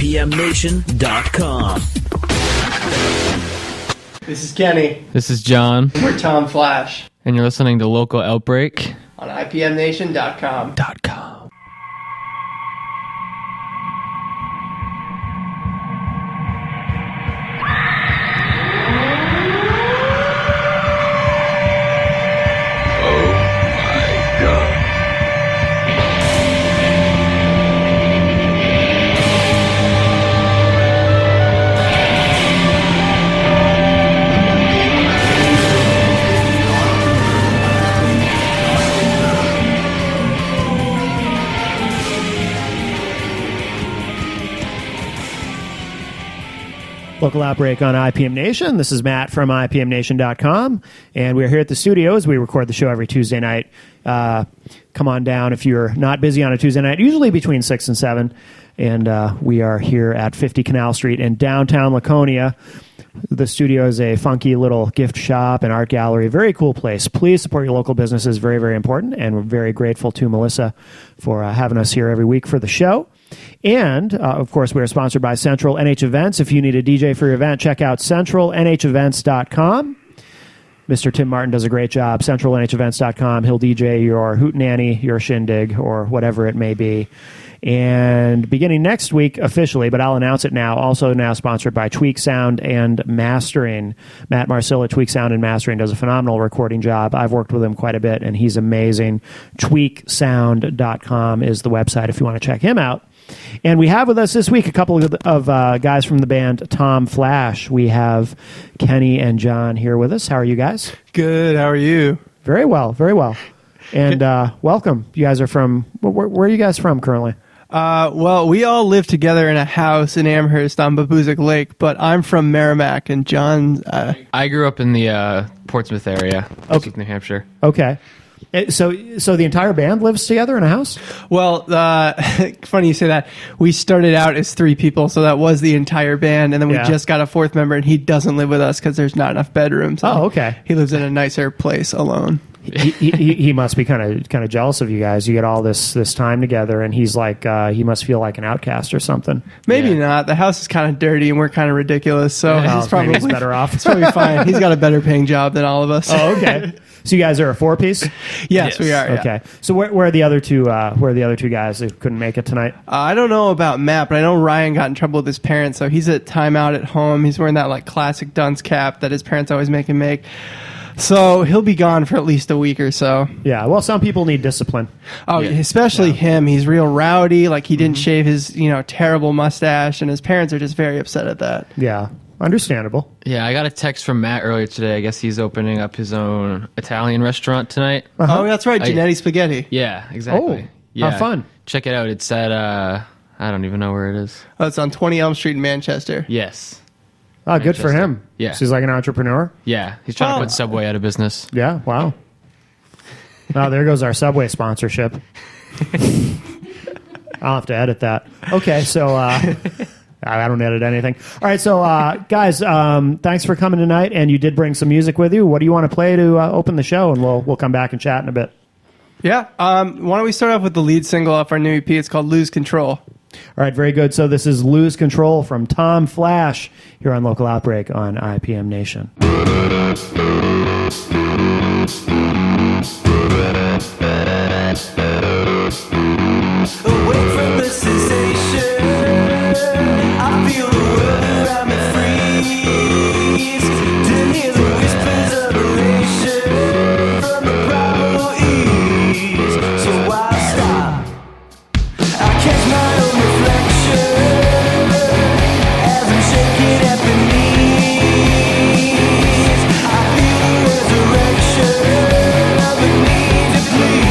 IPMNation.com. This is Kenny. This is John. We're Tom Flash. And you're listening to Local Outbreak on IPMNation.com. Local Outbreak on IPM Nation. This is Matt from IPMNation.com, and we're here at the studios. We record the show every Tuesday night. Come on down if you're not busy on a Tuesday night, usually between 6 and 7, and we are here at 50 Canal Street in downtown Laconia. The studio is a funky little gift shop and art gallery. Very cool place. Please support your local businesses. Very, very important, and we're very grateful to Melissa for having us here every week for the show. And, of course, we are sponsored by Central NH Events. If you need a DJ for your event, check out centralnhevents.com. Mr. Tim Martin does a great job. centralnhevents.com. He'll DJ your hootenanny, your shindig, or whatever it may be. And beginning next week, officially, but I'll announce it now, also now sponsored by Tweak Sound and Mastering. Matt Marcilla, Tweak Sound and Mastering, does a phenomenal recording job. I've worked with him quite a bit, and he's amazing. tweaksound.com is the website if you want to check him out. And we have with us this week a couple of guys from the band Tom Flash. We have Kenny and John here with us. How are you guys? Good. How are you? Very well, very well. And welcome. You guys are from, where are you guys from currently? Well, we all live together in a house in Amherst on Babuzik Lake, but I'm from Merrimack, and John... I grew up in the Portsmouth area, okay. New Hampshire. Okay. So the entire band lives together in a house? Well, funny you say that. We started out as 3 people, so that was the entire band, and then we just got a 4th member, and he doesn't live with us because there's not enough bedrooms. Oh, okay. He lives in a nicer place alone. He must be kind of jealous of you guys. You get all this time together, and he's like he must feel like an outcast or something. Maybe not. The house is kind of dirty, and we're kind of ridiculous, so he's probably better off. It's probably fine. He's got a better paying job than all of us. Oh, okay. So you guys are a 4-piece? Yes, we are. Okay. Yeah. So where are the other two? Where are the other 2 guys who couldn't make it tonight? I don't know about Matt, but I know Ryan got in trouble with his parents, so he's at timeout at home. He's wearing that classic dunce cap that his parents always make him make. So he'll be gone for at least a week or so. Yeah, well, some people need discipline. Oh, especially him. He's real rowdy. He didn't shave his, terrible mustache, and his parents are just very upset at that. Yeah, understandable. Yeah, I got a text from Matt earlier today. I guess he's opening up his own Italian restaurant tonight. Uh-huh. Oh, that's right, Giannetti Spaghetti. Yeah, exactly. Oh, yeah. how fun. Check it out. It's at, I don't even know where it is. Oh, it's on 20 Elm Street in Manchester. Yes. Oh, good for him. Yeah. So he's like an entrepreneur? Yeah, he's trying to put Subway out of business. Yeah, wow. Oh, there goes our Subway sponsorship. I'll have to edit that. Okay, so I don't edit anything. All right, so guys, thanks for coming tonight, and you did bring some music with you. What do you want to play to open the show, and we'll come back and chat in a bit. Yeah, why don't we start off with the lead single off our new EP? It's called Lose Control. All right, very good. So this is Lose Control from Tom Flash here on Local Outbreak on IPM Nation. Away from the sensation, I feel the world around me freeze. To hear the whispers of elation from the primal ease. So why stop? I catch my own reflection as I'm shaking at the knees. I feel the resurrection of the need to please.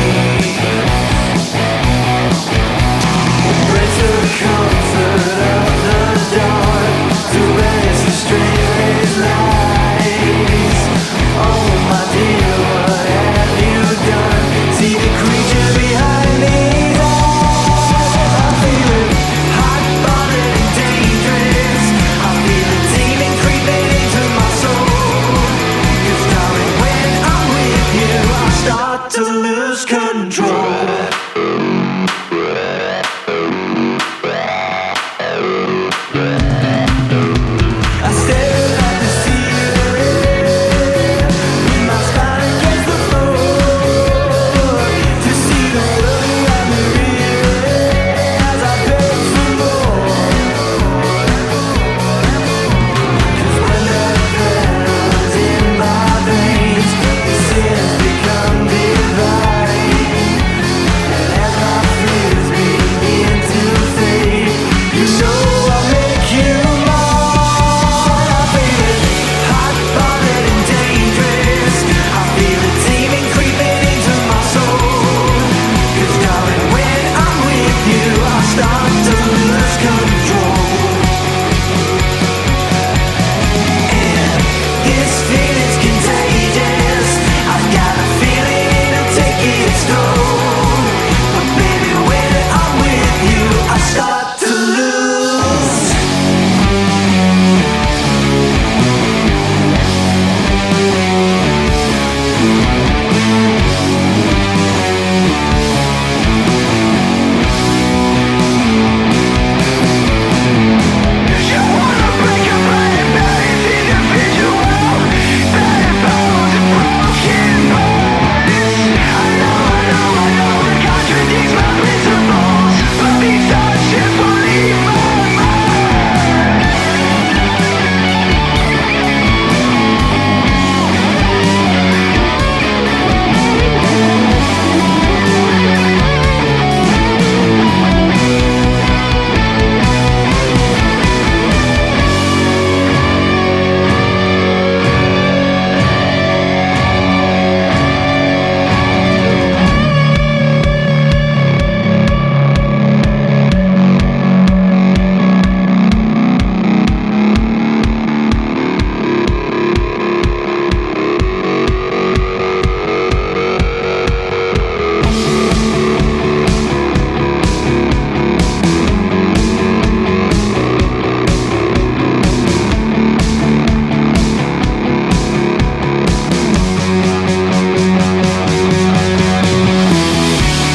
start to lose control. And this feeling's contagious. I've got a feeling it'll take its toll. But baby, when I'm with you, I start to lose. You wanna break your body, but it's individual. That involves broken bones. I know it contradicts my principles, but these thoughts just won't leave my mind.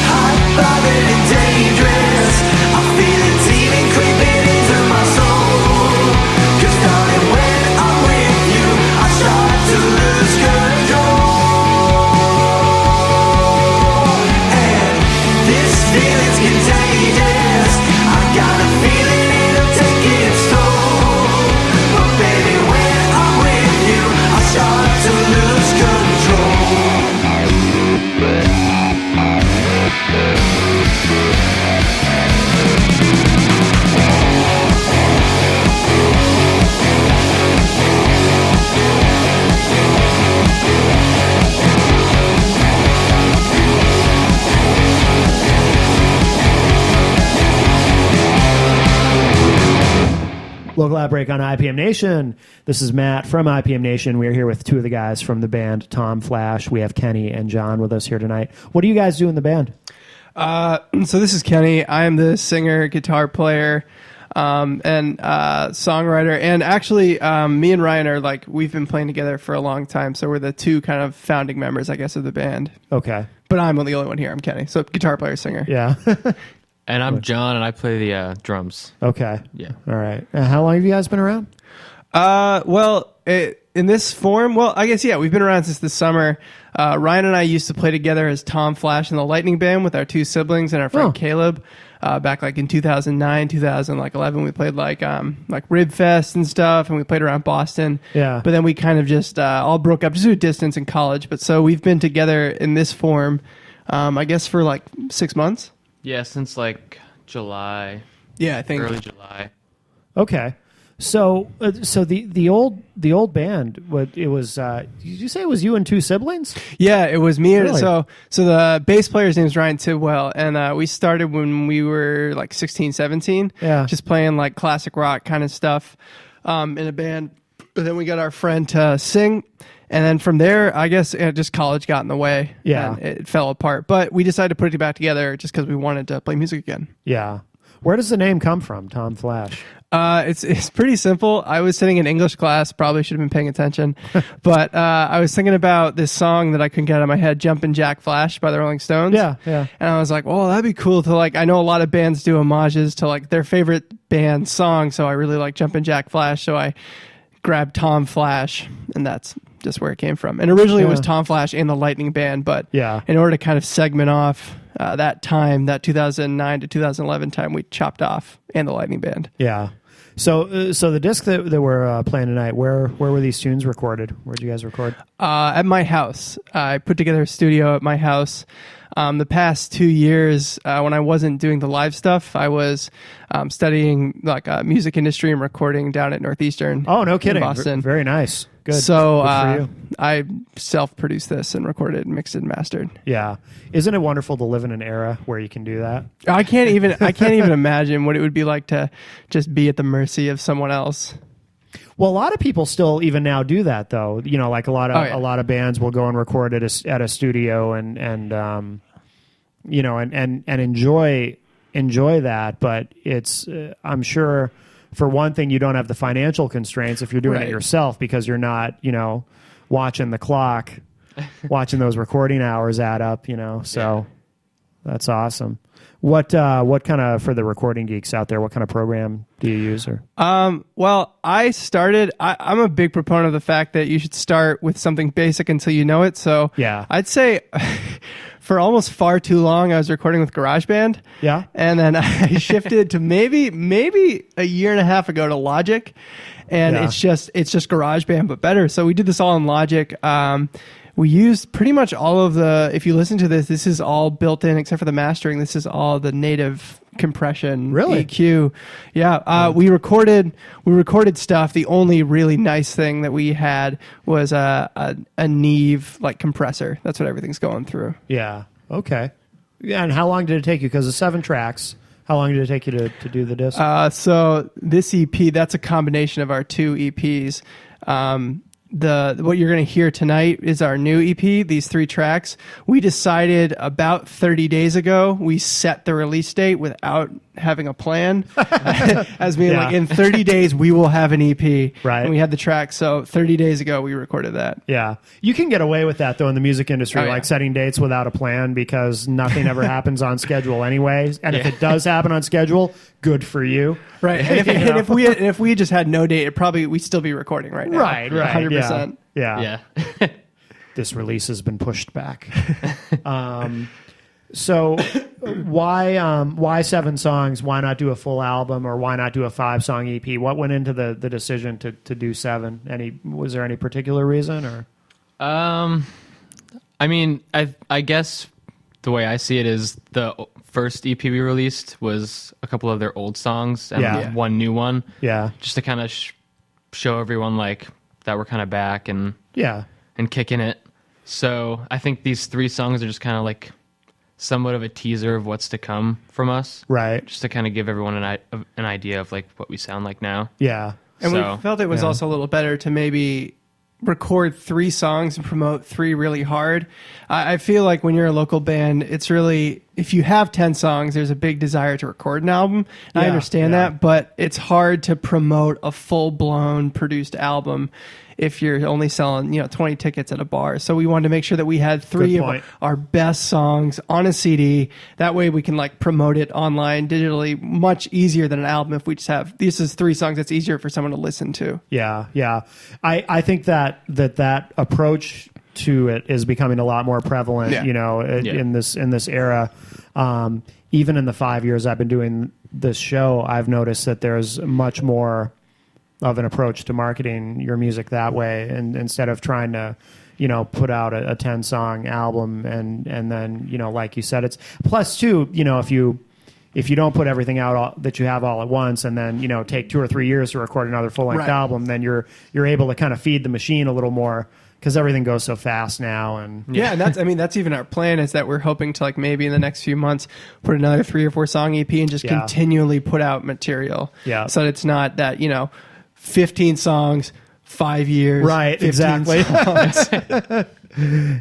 Hot-bothered and dangerous. I feel it even creeping into my soul. 'Cause darling, when I'm with you, I start to lose control. And this feeling's contagious. I got a feeling it'll take its toll. But baby, when I'm with you, I start to lose control. Local Outbreak on IPM Nation. This is Matt from IPM Nation. We're here with two of the guys from the band Tom Flash. We have Kenny and John with us here tonight. What do you guys do in the band? So this is Kenny. I am the singer, guitar player, and songwriter. And actually, me and Ryan are we've been playing together for a long time. So we're the two kind of founding members, I guess, of the band. Okay. But I'm the only one here. I'm Kenny. So guitar player, singer. Yeah. And I'm John, and I play the drums. Okay. Yeah. All right. How long have you guys been around? In this form, I guess, yeah, we've been around since the summer. Ryan and I used to play together as Tom Flash and the Lightning Band with our two siblings and our friend Caleb. Back in 2009, 2011, we played like Rib Fest and stuff, and we played around Boston. Yeah. But then we kind of just all broke up just due to distance in college. But so we've been together in this form, I guess, for 6 months. Yeah, since July. Yeah, I think Early July. Okay. So the old band, it was? Did you say it was you and two siblings? Yeah, it was me. Really? And so the bass player's name is Ryan Tidwell, and we started when we were 16, 17. Yeah. Just playing classic rock kind of stuff in a band. But then we got our friend to sing, and then from there, I guess just college got in the way. Yeah. And it fell apart. But we decided to put it back together just because we wanted to play music again. Yeah. Where does the name come from, Tom Flash? It's pretty simple. I was sitting in English class, probably should have been paying attention, but I was thinking about this song that I couldn't get out of my head, "Jumpin' Jack Flash" by the Rolling Stones. Yeah, yeah. And I was like, well, that'd be cool to I know a lot of bands do homages to their favorite band song, so I really like "Jumpin' Jack Flash," so I grabbed Tom Flash, and that's just where it came from. And originally it was Tom Flash and the Lightning Band, but in order to kind of segment off that time, that 2009 to 2011 time, we chopped off "and the Lightning Band." Yeah. So the disc that we're playing tonight, where were these tunes recorded? Where'd you guys record? At my house. I put together a studio at my house. The past 2 years, when I wasn't doing the live stuff, I was studying like music industry and recording down at Northeastern. Oh, no kidding. In Boston. Very nice. Good. So Good for you. I self-produced this and recorded, mixed and mastered. Yeah. Isn't it wonderful to live in an era where you can do that? I can't even imagine what it would be like to just be at the mercy of someone else. Well, a lot of people still even now do that, though. You know, like a lot of bands will go and record at a studio and you know and enjoy that. But it's I'm sure for one thing you don't have the financial constraints if you're doing it yourself because you're not watching the clock, watching those recording hours add up. So that's awesome. What kind of, for the recording geeks out there, what kind of program do you use? Or well, I'm a big proponent of the fact that you should start with something basic until you know it. So yeah, I'd say for almost far too long I was recording with GarageBand. Yeah. And then I shifted to maybe a year and a half ago to Logic. And it's just GarageBand but better. So we did this all in Logic. We used pretty much all of if you listen to this is all built in except for the mastering. This is all the native compression, really? EQ. Yeah. We recorded stuff. The only really nice thing that we had was a Neve like compressor. That's what everything's going through. Yeah. Okay. Yeah. And how long did it take you? Because of 7 tracks, how long did it take you to do the disc? So this EP, that's a combination of our 2 EPs. What you're going to hear tonight is our new EP, these 3 tracks. We decided about 30 days ago, we set the release date without having a plan. As being like, in 30 days, we will have an EP. Right. And we had the track. So 30 days ago, we recorded that. Yeah. You can get away with that, though, in the music industry, Oh, like setting dates without a plan because nothing ever happens on schedule anyways. And if it does happen on schedule, good for you. Right. And if we just had no date, we'd still be recording right now. Right. 100%. Yeah. This release has been pushed back. So why 7 songs? Why not do a full album, or why not do a 5-song EP? What went into the decision to do 7? Was there any particular reason, or? I mean, I guess the way I see it is the first EP we released was a couple of their old songs and one new one. Yeah. Just to kind of show everyone like that we're kind of back and kicking it. So I think these 3 songs are just kind of like somewhat of a teaser of what's to come from us. Right. Just to kind of give everyone an idea of like what we sound like now. Yeah. And we felt it was also a little better to maybe record 3 songs and promote 3 really hard. I feel like when you're a local band, it's really, if you have 10 songs, there's a big desire to record an album. And I understand that, but it's hard to promote a full-blown produced album if you're only selling 20 tickets at a bar. So we wanted to make sure that we had 3 of our best songs on a CD. That way we can like promote it online digitally much easier than an album if we just have, this is 3 songs that's easier for someone to listen to. Yeah. I think that approach to it is becoming a lot more prevalent, in this era. Even in the 5 years I've been doing this show, I've noticed that there's much more of an approach to marketing your music that way, and instead of trying to put out a 10-song album and then like you said, it's plus too, if you don't put everything out that you have all at once and then take 2 or 3 years to record another full-length album, then you're able to kind of feed the machine a little more because everything goes so fast now. And and that's even our plan, is that we're hoping to like maybe in the next few months put another 3 or 4 song EP and just continually put out material. So that it's not that 15 songs, 5 years. Right, exactly. Songs.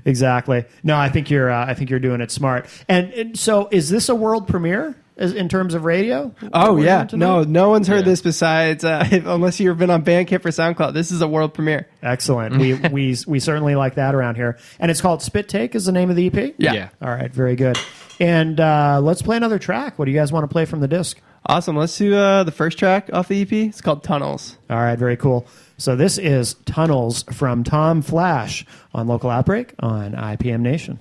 Exactly. No, I think you're doing it smart. And so is this a world premiere in terms of radio? Oh yeah. No one's heard this besides unless you've been on Bandcamp or SoundCloud. This is a world premiere. Excellent. We certainly like that around here. And it's called Spit Take is the name of the EP? Yeah. All right, very good. And let's play another track. What do you guys want to play from the disc? Awesome. Let's do the first track off the EP. It's called Tunnels. All right, very cool. So this is Tunnels from Tom Flash on Local Outbreak on IPM Nation.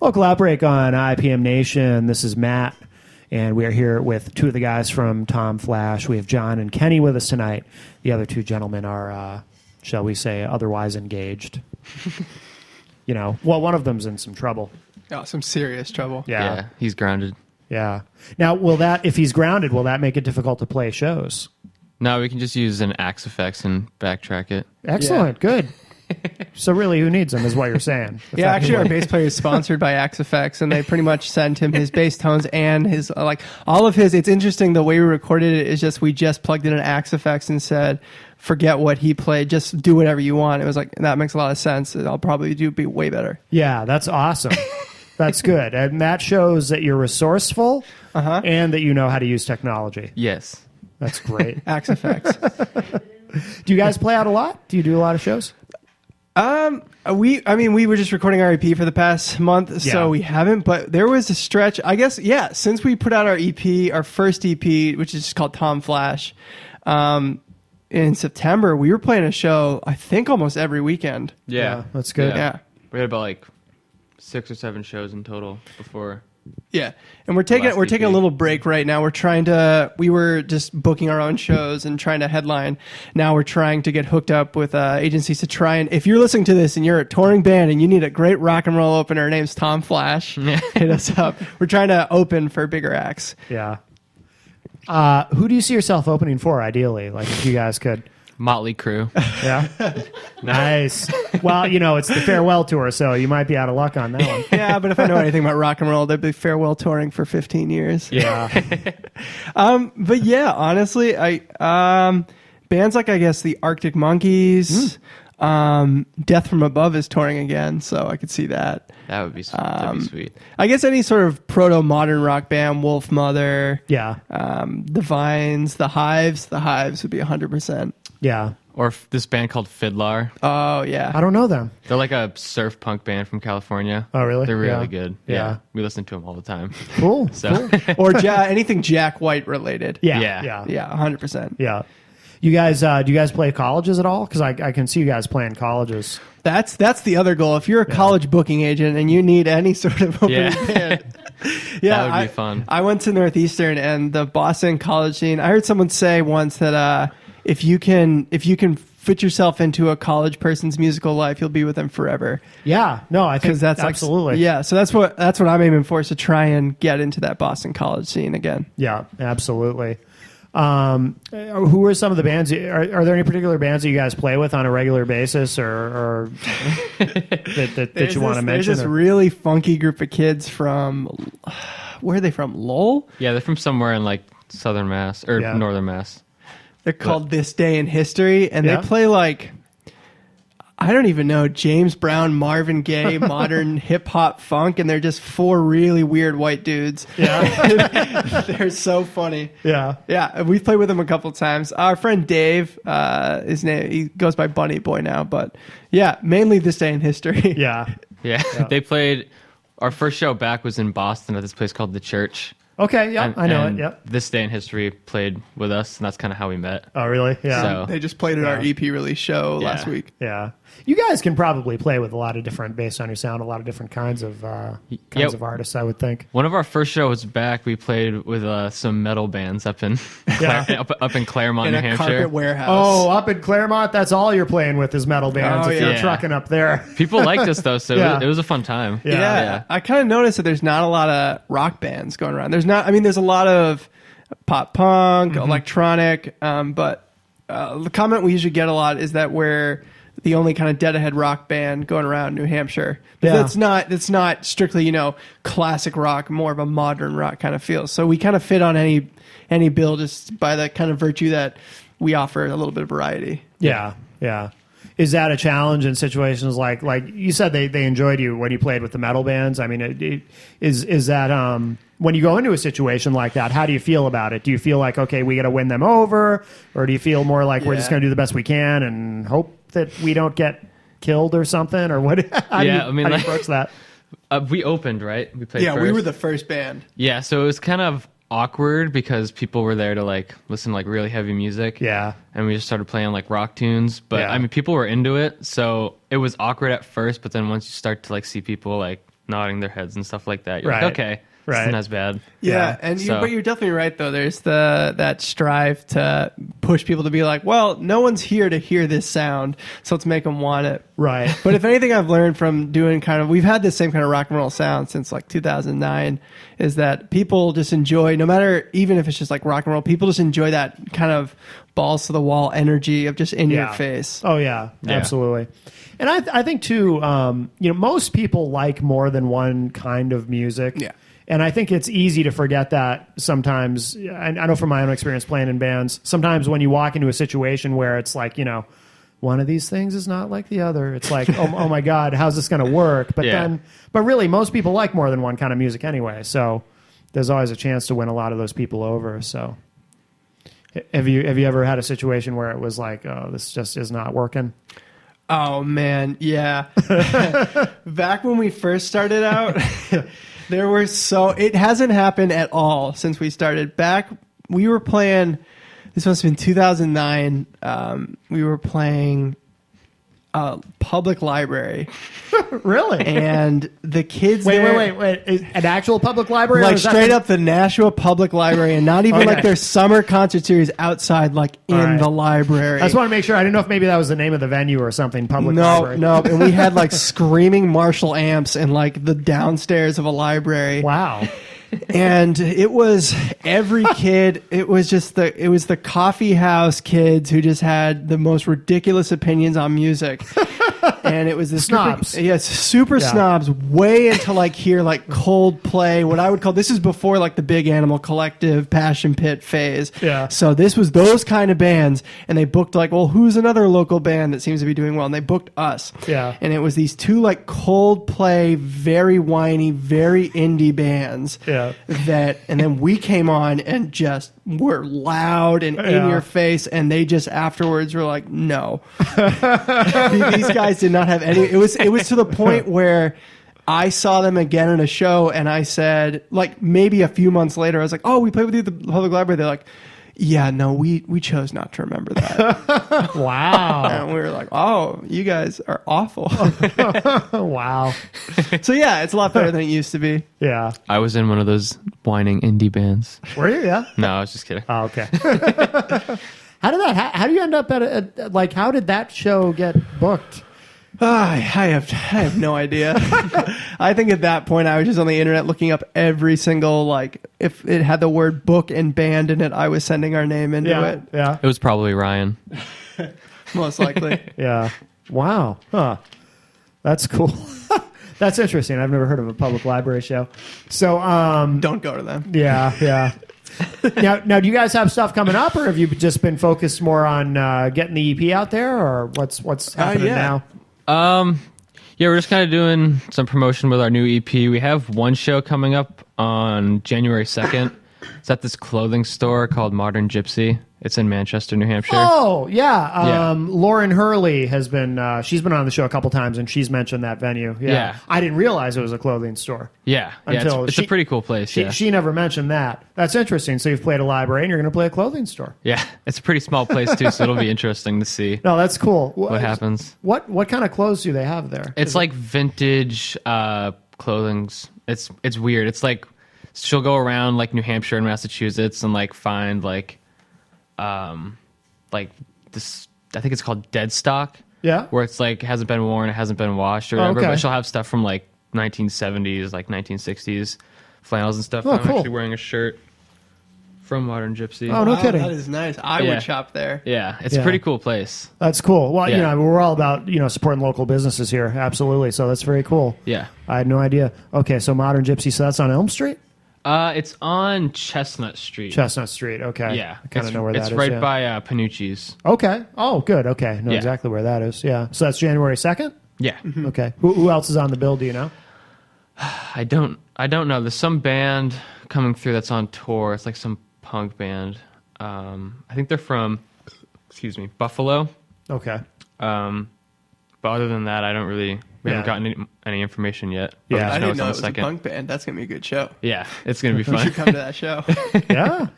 Local Outbreak on IPM Nation. This is Matt, and we are here with two of the guys from Tom Flash. We have John and Kenny with us tonight. The other two gentlemen are, shall we say, otherwise engaged. One of them's in some trouble. Oh, some serious trouble. Yeah, he's grounded. Yeah. Now, if he's grounded, will that make it difficult to play shows? No, we can just use an Axe Effects and backtrack it. Excellent. Good. So really, who needs them is what you're saying. Yeah, actually, our bass player is sponsored by Axe Effects, and they pretty much send him his bass tones and his all of his. It's interesting the way we recorded it is just we just plugged in an Axe Effects and said, forget what he played, just do whatever you want. It was like that makes a lot of sense. I'll probably be way better. Yeah, that's awesome. That's good, and that shows that you're resourceful and that you know how to use technology. Yes, that's great. Axe Effects. Do you guys play out a lot? Do you do a lot of shows? We were just recording our EP for the past month, so we haven't, but there was a stretch, I guess, since we put out our EP, our first EP, which is just called Tom Flash, in September, we were playing a show, I think almost every weekend. Yeah. That's good. Yeah. We had about 6 or 7 shows in total before. Yeah, and we're taking a little break right now. We were just booking our own shows and trying to headline. Now we're trying to get hooked up with agencies to try and, if you're listening to this and you're a touring band and you need a great rock and roll opener, her name's Tom Flash, hit us up. We're trying to open for bigger acts. Yeah. Who do you see yourself opening for, ideally? If you guys could... Motley Crue. Yeah. Nice. Well, it's the farewell tour, so you might be out of luck on that one. Yeah, but if I know anything about rock and roll, they'd be farewell touring for 15 years. Yeah. But yeah, honestly, bands like, I guess, the Arctic Monkeys, Death from Above is touring again, so I could see that. That would be sweet. That'd be sweet. I guess any sort of proto-modern rock band, Wolf Mother, Yeah. the Vines, the Hives would be 100%. Yeah. Or this band called Fiddlar. Oh, yeah. I don't know them. They're like a surf punk band from California. Oh, really? They're really Yeah. good. Yeah. We listen to them all the time. Cool. So, Or anything Jack White related. Yeah. Yeah. Yeah. Yeah, 100%. Yeah. You guys, do you guys play colleges at all? Because I can see you guys playing colleges. That's the other goal. If you're a college booking agent and you need any sort of opening band, that would be fun. I went to Northeastern and the Boston college scene. I heard someone say once that if you can fit yourself into a college person's musical life, you'll be with them forever. Yeah. No, I think that's absolutely. So that's what I'm aiming for, is to try and get into that Boston college scene again. Yeah, absolutely. Who are some of the bands? Are there any particular bands that you guys play with on a regular basis, or that you want to mention? There's this really funky group of kids from, where are they from? Lowell? Yeah, they're from somewhere in southern Mass or northern Mass. They're called This Day in History, and they play I don't even know, James Brown, Marvin Gaye, modern hip hop funk, and they're just 4 really weird white dudes. Yeah. They're so funny. Yeah. Yeah, we've played with them a couple times. Our friend Dave, his name, he goes by Bunny Boy now, but yeah, mainly This Day in History. Yeah. Yeah. They played, our first show back was in Boston at this place called The Church. Okay, yeah, I know it. Yep. This Day in History played with us, and that's kind of how we met. Oh, really? Yeah. So, They just played at our EP release show last week. Yeah. You guys can probably play with a lot of different, based on your sound, a lot of different kinds of artists, I would think. One of our first shows back, we played with some metal bands up in up in Claremont, In New a Hampshire. carpet warehouse. Oh, up in Claremont, that's all you're playing with is metal bands if you're yeah. trucking up there. People liked us though, so Yeah. it was a fun time. Yeah. I kind of noticed that there's not a lot of rock bands going around. There's a lot of pop punk, electronic, but the comment we usually get a lot is that we're the only kind of dead ahead rock band going around New Hampshire. But that's not strictly, classic rock, more of a modern rock kind of feel. So we kind of fit on any bill just by the kind of virtue that we offer a little bit of variety. Yeah, yeah. Is that a challenge in situations like you said they enjoyed you when you played with the metal bands? I mean, is that when you go into a situation like that, how do you feel about it? Do you feel like, okay, we got to win them over, or do you feel more like we're just going to do the best we can and hope that we don't get killed or something, or what? How do you approach that? We opened, right? We played. Yeah, first. we were the first band. Yeah, so it was kind of awkward because people were there to listen to really heavy music. Yeah. And we just started playing rock tunes, but Yeah. people were into it, so it was awkward at first, but then once you start to see people nodding their heads and stuff like that. You're Right. like, okay, this Right. isn't as bad. Yeah, and but you're definitely right though. There's that strive to push people to be like, well, no one's here to hear this sound, so let's make them want it. Right. But if anything I've learned from doing we've had this same kind of rock and roll sound since like 2009, is that people just enjoy, no matter, even if it's just like rock and roll, people just enjoy that kind of balls to the wall energy of just in your face. Oh yeah, absolutely. And I think too, most people like more than one kind of music. Yeah. And I think it's easy to forget that sometimes. I know from my own experience playing in bands, sometimes when you walk into a situation where it's like, one of these things is not like the other, it's like, oh my God, how's this going to work? But but really, most people like more than one kind of music anyway. So there's always a chance to win a lot of those people over. So have you ever had a situation where it was like, oh, this just is not working? Oh man, yeah. Back when we first started out, it hasn't happened at all since we started. Back, we were playing, this must have been 2009. We were playing a public library. Really? And the kids Wait. there, An actual public library? like straight up the Nashua Public Library, and not even like their summer concert series outside, like in the library. I just want to make sure. I didn't know if maybe that was the name of the venue or something. Public library. No. And we had like screaming Marshall amps in like the downstairs of a library. Wow. And it was every kid. It was the coffee house kids who just had the most ridiculous opinions on music. And it was the snobs. Super snobs, way into like here, like Coldplay, what I would call, this is before like the Big Animal Collective, Passion Pit phase. Yeah. So this was those kind of bands, and they booked like, well, who's another local band that seems to be doing well? And they booked us. Yeah. And it was these two like Coldplay, very whiny, very indie bands. Yeah. And then we came on and just were loud and in your face, and they just afterwards were like, no. These guys did not have any. It was to the point where I saw them again in a show, and I said, like maybe a few months later, I was like, oh, we played with you at the public library. They're like, yeah, no, we chose not to remember that. Wow. And we were like, oh, you guys are awful. Wow. So yeah, it's a lot better than it used to be. Yeah. I was in one of those whining indie bands. Were you? Yeah. No, I was just kidding. Oh, okay. How do you end up at like, how did that show get booked? I have no idea. I think at that point I was just on the internet looking up every single, like, if it had the word book and band in it, I was sending our name into it. Yeah. It was probably Ryan. Most likely. Yeah. Wow. Huh. That's cool. That's interesting. I've never heard of a public library show. So, don't go to them. Yeah. Now, do you guys have stuff coming up, or have you just been focused more on getting the EP out there, or what's happening now? Yeah, we're just kind of doing some promotion with our new EP. We have one show coming up on January 2nd. It's at this clothing store called Modern Gypsy. It's in Manchester, New Hampshire. Oh, yeah. Lauren Hurley has been, she's been on the show a couple times, and she's mentioned that venue. Yeah. I didn't realize it was a clothing store. Yeah. Until it's a pretty cool place. She never mentioned that. That's interesting. So you've played a library, and you're going to play a clothing store. Yeah. It's a pretty small place, too, so it'll be interesting to see. No, that's cool. What happens. What kind of clothes do they have there? It's like vintage clothing's. It's weird. It's like she'll go around like New Hampshire and Massachusetts and like find like this, I think it's called dead stock. Yeah. Where it's like hasn't been worn, it hasn't been washed or whatever. Okay. But she'll have stuff from like 1970s, like 1960s flannels and stuff. Oh, I'm cool. actually wearing a shirt from Modern Gypsy. Oh, no kidding. That is nice. I would shop there. Yeah, it's a pretty cool place. That's cool. Well, Yeah. we're all about, supporting local businesses here. Absolutely. So that's very cool. Yeah. I had no idea. Okay, so Modern Gypsy, so that's on Elm Street? It's on Chestnut Street. Chestnut Street, okay. Yeah. I kind of know where that is. It's right yeah. by Panucci's. Okay. Oh, good. Okay. I know Yeah. exactly where that is. Yeah. So that's January 2nd? Yeah. Okay. Who else is on the bill, do you know? I don't know. There's some band coming through that's on tour. It's like some punk band. I think they're from, Buffalo. Okay. But other than that, I don't really. We haven't gotten any information yet. But Yeah. we I just didn't it's know on it the was a second. punk band. That's going to be a good show. Yeah, it's gonna be You should fun. come to that show.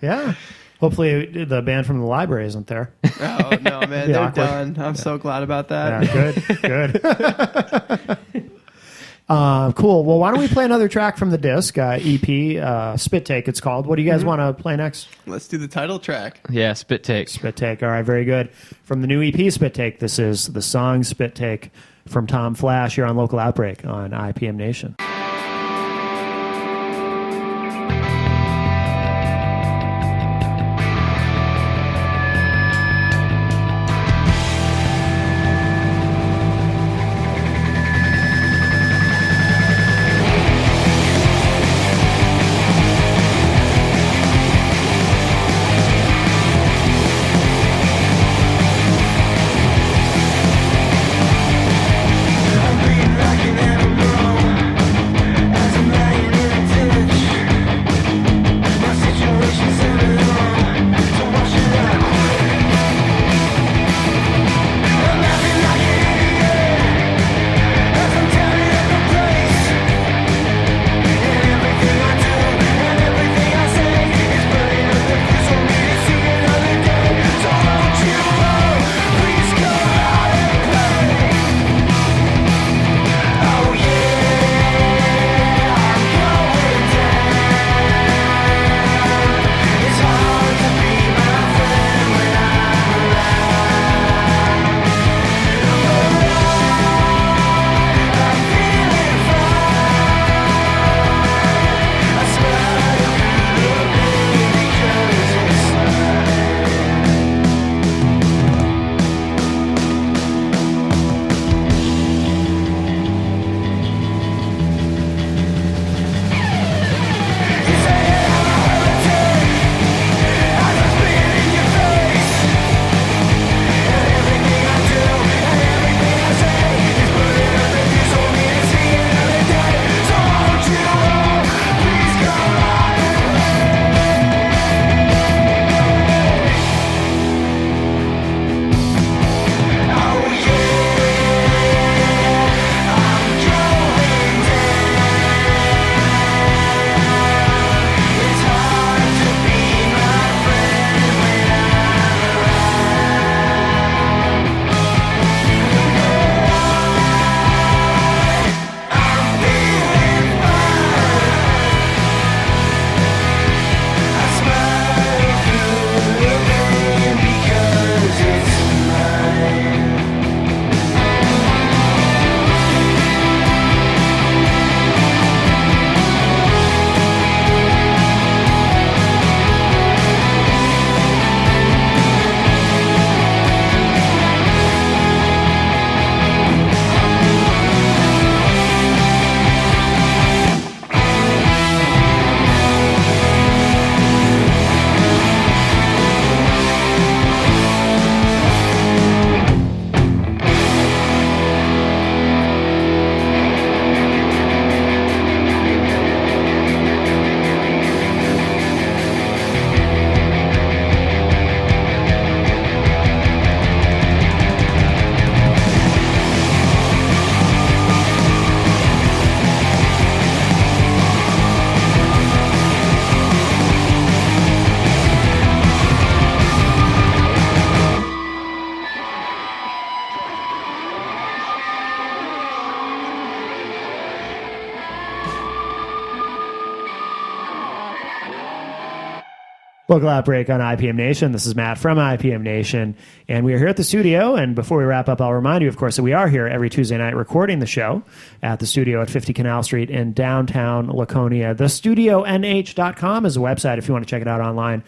Yeah. Hopefully the band from the library isn't there. Oh, no, man. They're awkward. done. I'm so glad about that. Yeah, good. Cool. Well, why don't we play another track from the disc, EP, Spit Take it's called. What do you guys want to play next? Let's do the title track. Yeah, Spit Take. Spit Take. All right, very good. From the new EP, Spit Take, this is the song Spit Take from Tom Flash here on Local Outbreak on IPM Nation. Local Outbreak on IPM Nation. This is Matt from IPM Nation, and we are here at the studio. And before we wrap up, I'll remind you, of course, that we are here every Tuesday night recording the show at the studio at 50 Canal Street in downtown Laconia. TheStudioNH.com is a website if you want to check it out online.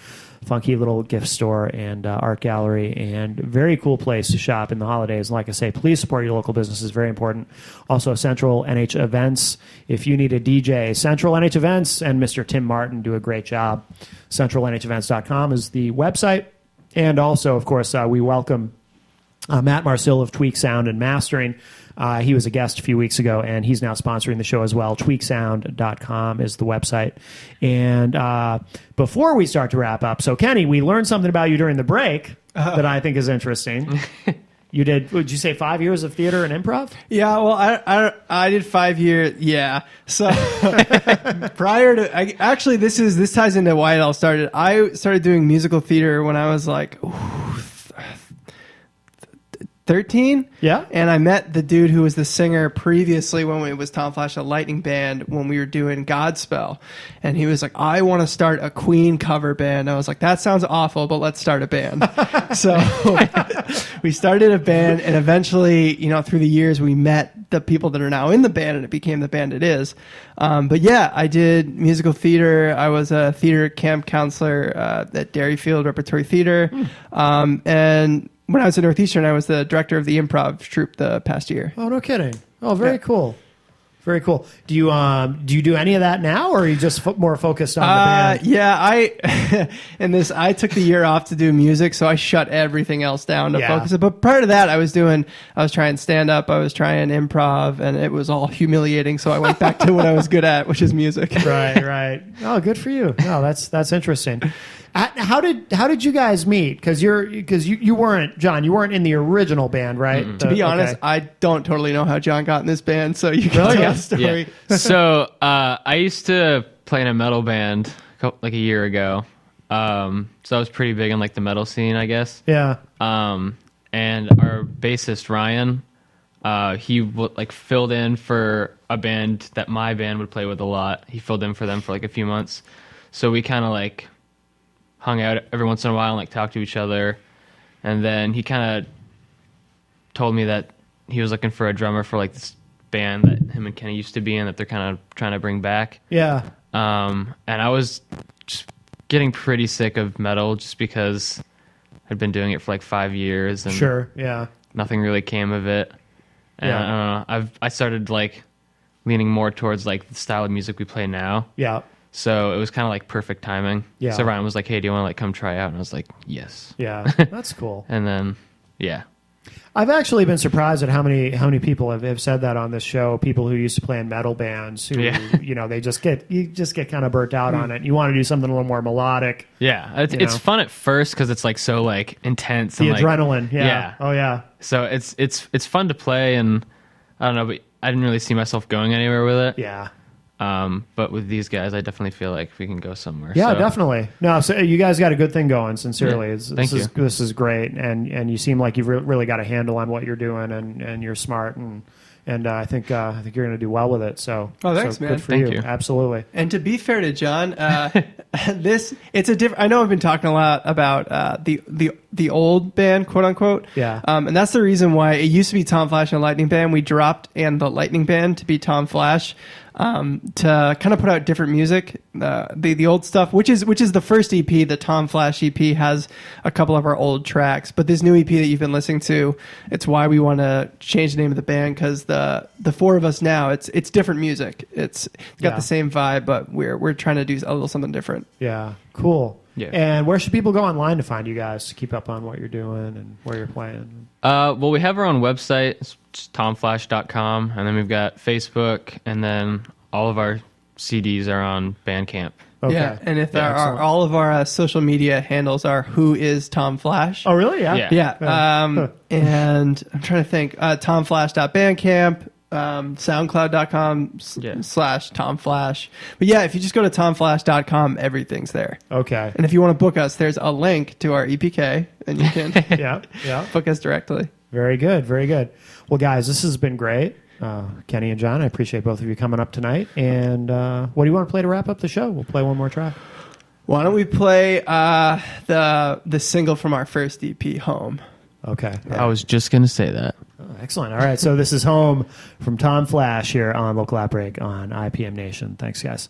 Funky little gift store and art gallery, and very cool place to shop in the holidays. And like I say, please support your local businesses. Very important. Also, Central NH Events. If you need a DJ, Central NH Events and Mr. Tim Martin do a great job. CentralNHEvents.com is the website. And also, of course, we welcome Matt Marcil of Tweak Sound and Mastering. He was a guest a few weeks ago, and he's now sponsoring the show as well. tweaksound.com is the website. And before we start to wrap up, so Kenny, we learned something about you during the break that I think is interesting. You did, would you say 5 years of theater and improv? Yeah, well, I did 5 years. Yeah. So prior to, actually, this ties into why it all started. I started doing musical theater when I was like, 13. Yeah. And I met the dude who was the singer previously when it was Tom Flash and the Lightning Band when we were doing Godspell. And he was like, I want to start a Queen cover band. I was like, that sounds awful, but let's start a band. So we started a band, and eventually, through the years, we met the people that are now in the band, and it became the band it is. But yeah, I did musical theater. I was a theater camp counselor at Dairyfield Repertory Theater. And when I was at Northeastern, I was the director of the improv troupe the past year. Oh, no kidding. Oh, very cool. Very cool. Do you do any of that now, or are you just more focused on the band? Yeah, I took the year off to do music, so I shut everything else down to focus it. But prior to that, I was trying stand up, I was trying improv, and it was all humiliating. So I went back to what I was good at, which is music. Right. Oh, good for you. No, that's interesting. How did you guys meet? Because you weren't, John, you weren't in the original band, right? To be honest, I don't totally know how John got in this band, so you can tell the story. Yeah. So I used to play in a metal band like a year ago. So I was pretty big in like the metal scene, I guess. Yeah. And our bassist Ryan, he filled in for a band that my band would play with a lot. He filled in for them for like a few months. So we kind of like hung out every once in a while and like talked to each other. And then he kind of told me that he was looking for a drummer for like this band that him and Kenny used to be in that they're kind of trying to bring back. Yeah. And I was just getting pretty sick of metal just because I'd been doing it for like 5 years and sure. Yeah. nothing really came of it. And I don't know, I started like leaning more towards like the style of music we play now. Yeah. So it was kind of like perfect timing. Yeah. So Ryan was like, hey, do you want to like come try out? And I was like, yes. Yeah. That's cool. And then, yeah. I've actually been surprised at how many people have said that on this show. People who used to play in metal bands who, they just get kind of burnt out on it. You want to do something a little more melodic. Yeah. It's fun at first because it's like so like intense. The and, adrenaline. Like, yeah. Oh yeah. So it's fun to play, and I don't know, but I didn't really see myself going anywhere with it. Yeah. But with these guys, I definitely feel like we can go somewhere. Yeah, so. Definitely. No, so you guys got a good thing going. Sincerely, Yeah, this is great, and you seem like you've really got a handle on what you're doing, and you're smart, and I think you're going to do well with it. So, thanks, man. Good for Thank you. you. Absolutely. And to be fair to John, it's a different. I know I've been talking a lot about the old band, quote unquote. Yeah. And that's the reason why it used to be Tom Flash and the Lightning Band. We dropped and the Lightning Band to be Tom Flash. To kind of put out different music, the old stuff, which is the first EP, the Tom Flash EP, has a couple of our old tracks. But this new EP that you've been listening to, it's why we want to change the name of the band, because the four of us now, it's different music. It's got the same vibe, but we're trying to do a little something different. Yeah. Cool. Yeah. And where should people go online to find you guys to keep up on what you're doing and where you're playing? Well, we have our own website. It's just tomflash.com, and then we've got Facebook, and then all of our CDs are on Bandcamp. Okay. Yeah, and if all of our social media handles are Who is Tom Flash? Oh, really? Yeah. Yeah. And I'm trying to think. TomFlash.bandcamp, SoundCloud.com /Tom Flash. But yeah, if you just go to TomFlash.com, everything's there. Okay. And if you want to book us, there's a link to our EPK, and you can yeah. book us directly. Very good. Very good. Well, guys, this has been great. Kenny and John, I appreciate both of you coming up tonight. And what do you want to play to wrap up the show? We'll play one more track. Why don't we play the single from our first EP, Home? Okay. I was just going to say that. Oh, excellent. All right. So this is Home from Tom Flash here on Local Outbreak on IPM Nation. Thanks, guys.